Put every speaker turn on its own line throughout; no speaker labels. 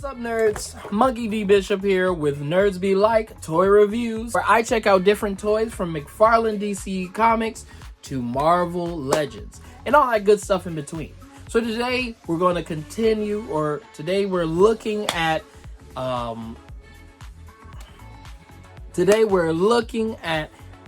What's up, nerds? Monkey D Bishop here with NerdsBLike Toy Reviews, where I check out different toys from McFarlane DC Comics to Marvel Legends and all that good stuff in between. So today we're going to continue, or today we're looking at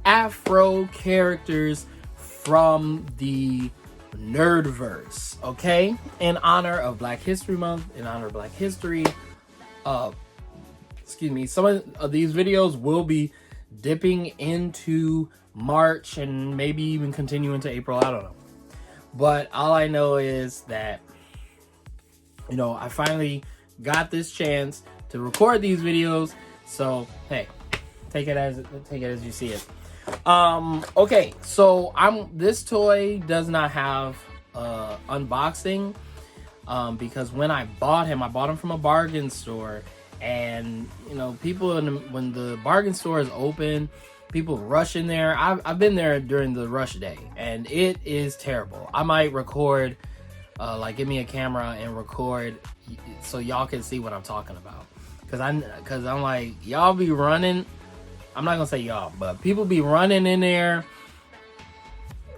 Afro characters from the Nerdverse, okay? In honor of Black History Month, in honor of Black History. Some of these videos will be dipping into March and maybe even continue into April. I don't know. But all I know is that, I finally got this chance to record these videos. So, hey, take it as you see it. Okay, so this toy does not have unboxing because when I bought him from a bargain store, and people when the bargain store is open, people rush in there. I've been there during the rush day, and it is terrible. I might record, give me a camera and record so y'all can see what I'm talking about, because I'm like, y'all be running. I'm not gonna say y'all, but people be running in there,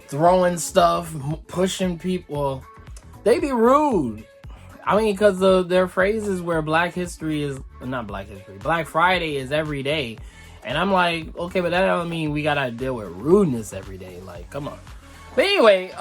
throwing stuff, pushing people. They be rude. I mean, because their phrases where Black Friday is every day. And I'm like, okay, but that don't mean we gotta deal with rudeness every day. Like, come on. But anyway,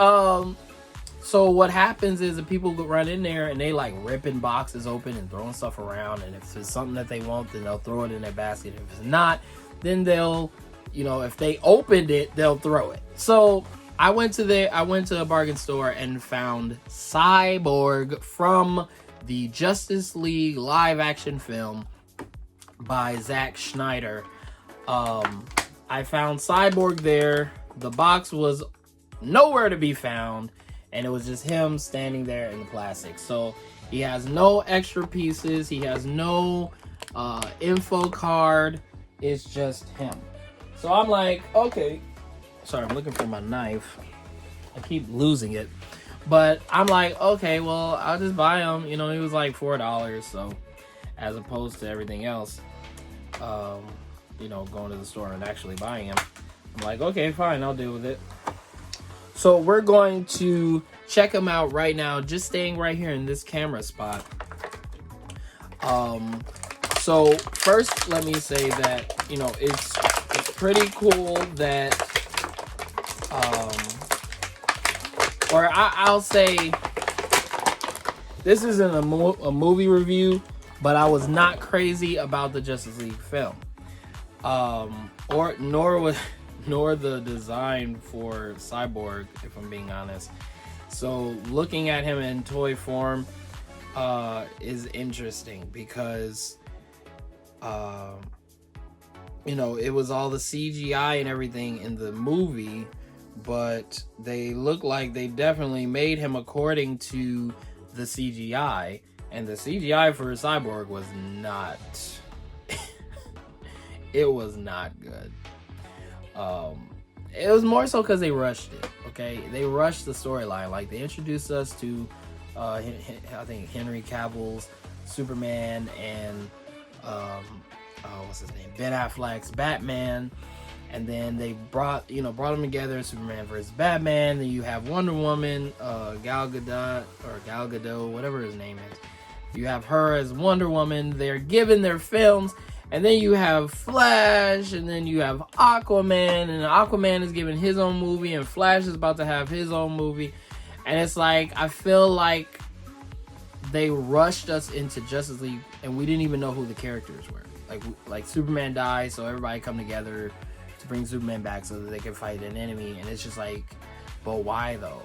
so what happens is that people run in there and they like ripping boxes open and throwing stuff around. And if it's something that they want, then they'll throw it in their basket. If it's not, then they'll, if they opened it, they'll throw it. So I went to a bargain store and found Cyborg from the Justice League live action film by Zack Snyder. I found Cyborg there. The box was nowhere to be found, and it was just him standing there in the plastic. So he has no extra pieces. He has no info card. It's just him. So I'm like, okay. Sorry, I'm looking for my knife. I keep losing it. But I'm like, okay, well, I'll just buy him. He was like $4. So as opposed to everything else, going to the store and actually buying him. I'm like, okay, fine, I'll deal with it. So we're going to check him out right now, just staying right here in this camera spot. So first, let me say that, it's pretty cool that, I'll say this isn't a movie review, but I was not crazy about the Justice League film, nor the design for Cyborg, if I'm being honest. So looking at him in toy form is interesting because it was all the CGI and everything in the movie, but they look like they definitely made him according to the CGI, and the CGI for Cyborg was not it was not good. It was more so because they rushed it. Okay, they rushed the storyline. Like, they introduced us to I think Henry Cavill's Superman and what's his name, Ben Affleck's Batman, and then they brought them together, Superman versus Batman. Then you have Wonder Woman, Gal Gadot, whatever his name is. You have her as Wonder Woman. They're given their films, and then you have Flash, and then you have Aquaman, and Aquaman is given his own movie, and Flash is about to have his own movie. And it's like, I feel like they rushed us into Justice League, and we didn't even know who the characters were. Like Superman died, so everybody come together to bring Superman back so that they can fight an enemy. And it's just like, but why though?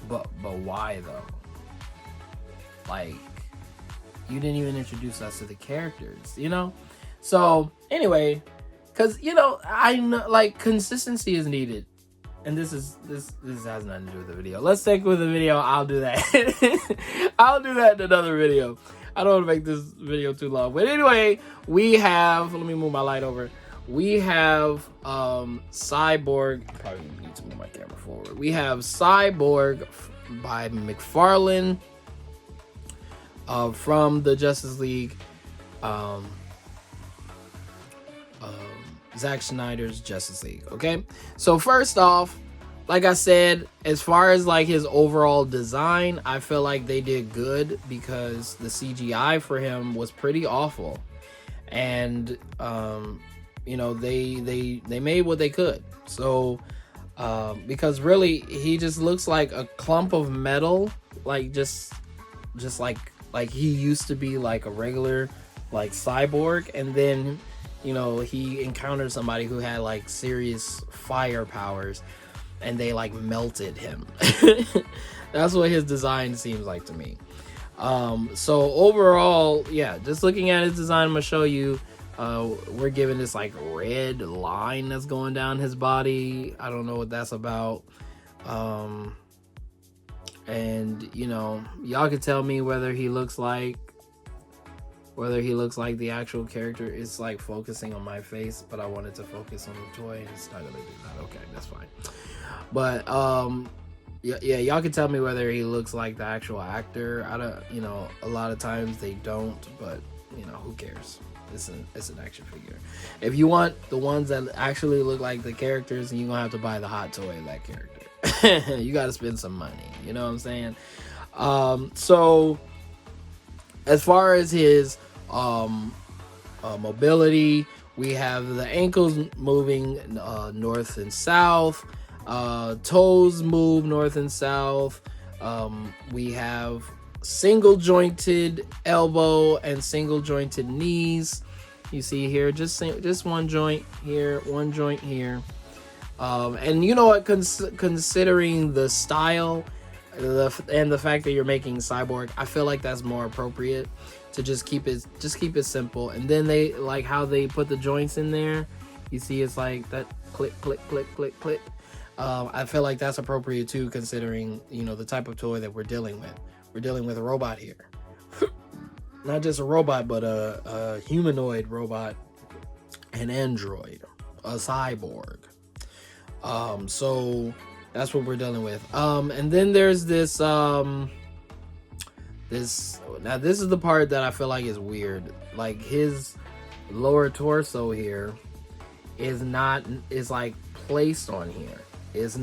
But why though? Like, you didn't even introduce us to the characters, So anyway, because I know, like, consistency is needed. And this has nothing to do with the video. Let's stick with the video. I'll do that. I'll do that in another video. I don't want to make this video too long. But anyway, we have, let me move my light over. We have Cyborg. Probably need to move my camera forward. We have Cyborg by McFarlane. from the Justice League, um, Zack Snyder's Justice League. Okay, so first off, like I said, as far as like his overall design, I feel like they did good because the CGI for him was pretty awful, and you know, they made what they could. So because really he just looks like a clump of metal, like just like he used to be like a regular like cyborg, and then you know he encountered somebody who had like serious fire powers and they like melted him. That's what his design seems like to me. So overall, yeah, just looking at his design, I'm gonna show you. We're given this like red line that's going down his body. I don't know what that's about. And you know, y'all can tell me whether he looks like the actual character. It's like focusing on my face, but I wanted to focus on the toy, and it's not gonna do that. Okay, that's fine. But yeah, y'all can tell me whether he looks like the actual actor. I don't, you know, a lot of times they don't, but you know, who cares? It's an action figure. If you want the ones that actually look like the characters, then you're gonna have to buy the hot toy of that character. You gotta spend some money, you know what I'm saying? So as far as his mobility, we have the ankles moving north and south, toes move north and south. We have single jointed elbow and single jointed knees. You see here, just one joint here, one joint here. And you know what, considering the style and the fact that you're making Cyborg, I feel like that's more appropriate to just keep it simple. And then they like how they put the joints in there. You see, it's like that click, click, click, click, click. I feel like that's appropriate too, considering, you know, the type of toy that we're dealing with. We're dealing with a robot here. Not just a robot, but a humanoid robot, an android, a cyborg. So that's what we're dealing with. And then there's this now this is the part that I feel like is weird. Like his lower torso here is like placed on here. It's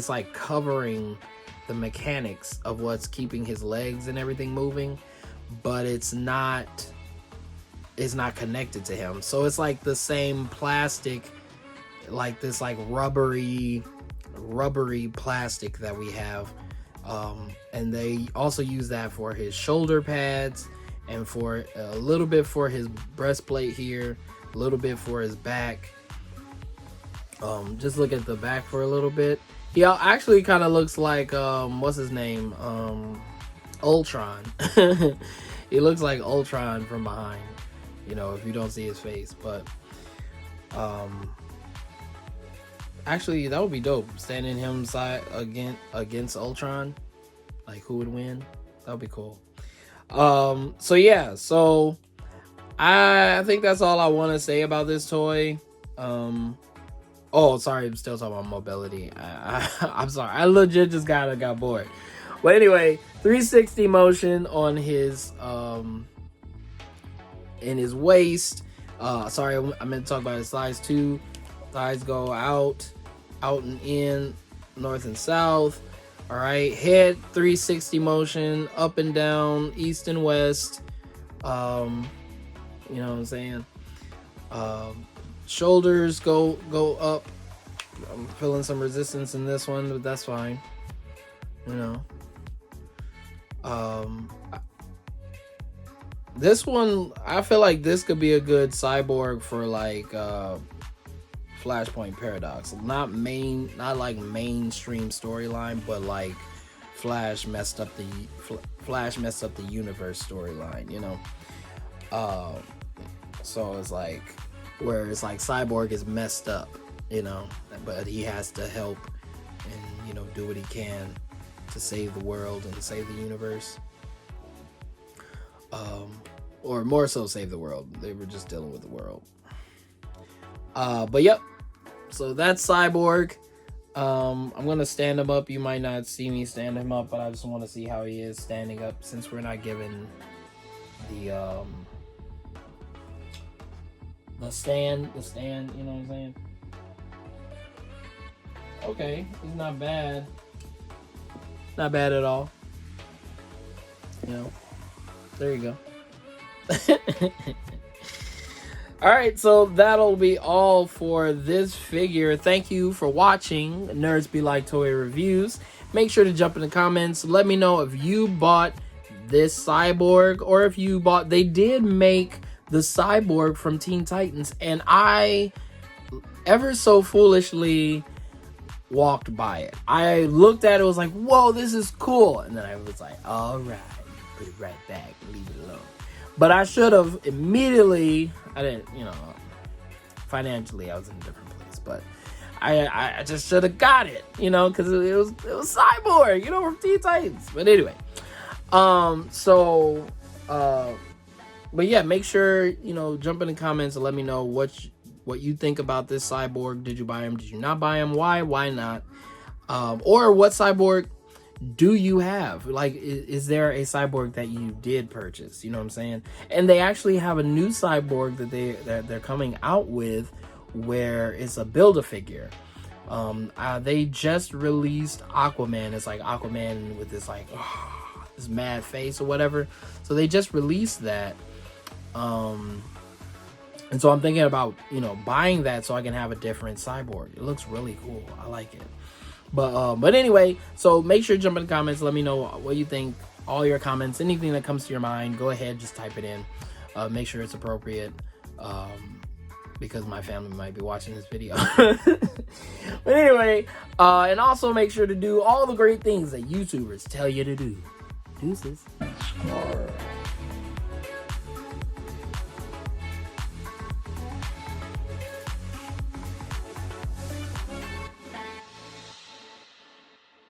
like covering the mechanics of what's keeping his legs and everything moving, but it's not connected to him. So it's like the same plastic, like this like rubbery plastic that we have. And they also use that for his shoulder pads and for a little bit for his breastplate here, a little bit for his back. Just look at the back for a little bit. He actually kind of looks like what's his name, Ultron. He looks like Ultron from behind, you know, if you don't see his face. But actually that would be dope, standing him side against Ultron. Like, who would win? That would be cool. So yeah, so I think that's all I want to say about this toy. Oh, sorry, I'm still talking about mobility. I'm sorry, I legit just got bored. But anyway, 360 motion on his in his waist. Sorry, I meant to talk about his thighs too. Thighs go out and in, north and south. All right, head 360 motion, up and down, east and west. You know what I'm saying? Shoulders go up. I'm feeling some resistance in this one, but that's fine. You know. This one, I feel like this could be a good cyborg for like Flashpoint Paradox. Not like mainstream storyline, but like Flash messed up the universe storyline, you know. So it's like where it's like Cyborg is messed up, you know, but he has to help and, you know, do what he can to save the world and save the universe. Or more so save the world. They were just dealing with the world. But yep. So that's Cyborg. I'm gonna stand him up. You might not see me stand him up, but I just want to see how he is standing up since we're not given the stand, you know what I'm saying? Okay, he's not bad. Not bad at all. You know, there you go. All right, so that'll be all for this figure. Thank you for watching NerdsBLike Toy Reviews. Make sure to jump in the comments. Let me know if you bought this Cyborg or if you bought... They did make the Cyborg from Teen Titans, and I ever so foolishly walked by it. I looked at it, was like, whoa, this is cool. And then I was like, all right, put it right back, leave it alone. But I should have immediately... I didn't, you know, financially I was in a different place, but I just should have got it, you know, because it was Cyborg, you know, from Teen Titans. But anyway, but yeah, make sure, you know, jump in the comments and let me know what you think about this Cyborg. Did you buy him? Did you not buy him? Why not? Or what Cyborg do you have? Like, is there a Cyborg that you did purchase? You know what I'm saying? And they actually have a new Cyborg that they're coming out with, where it's a Build-A-Figure. They just released Aquaman. It's like Aquaman with this like this mad face or whatever. So they just released that. And so I'm thinking about, you know, buying that so I can have a different Cyborg. It looks really cool. I like it. But anyway, so make sure to jump in the comments. Let me know what you think. All your comments, anything that comes to your mind, go ahead, just type it in. Make sure it's appropriate, because my family might be watching this video. But anyway, and also make sure to do all the great things that YouTubers tell you to do. Deuces.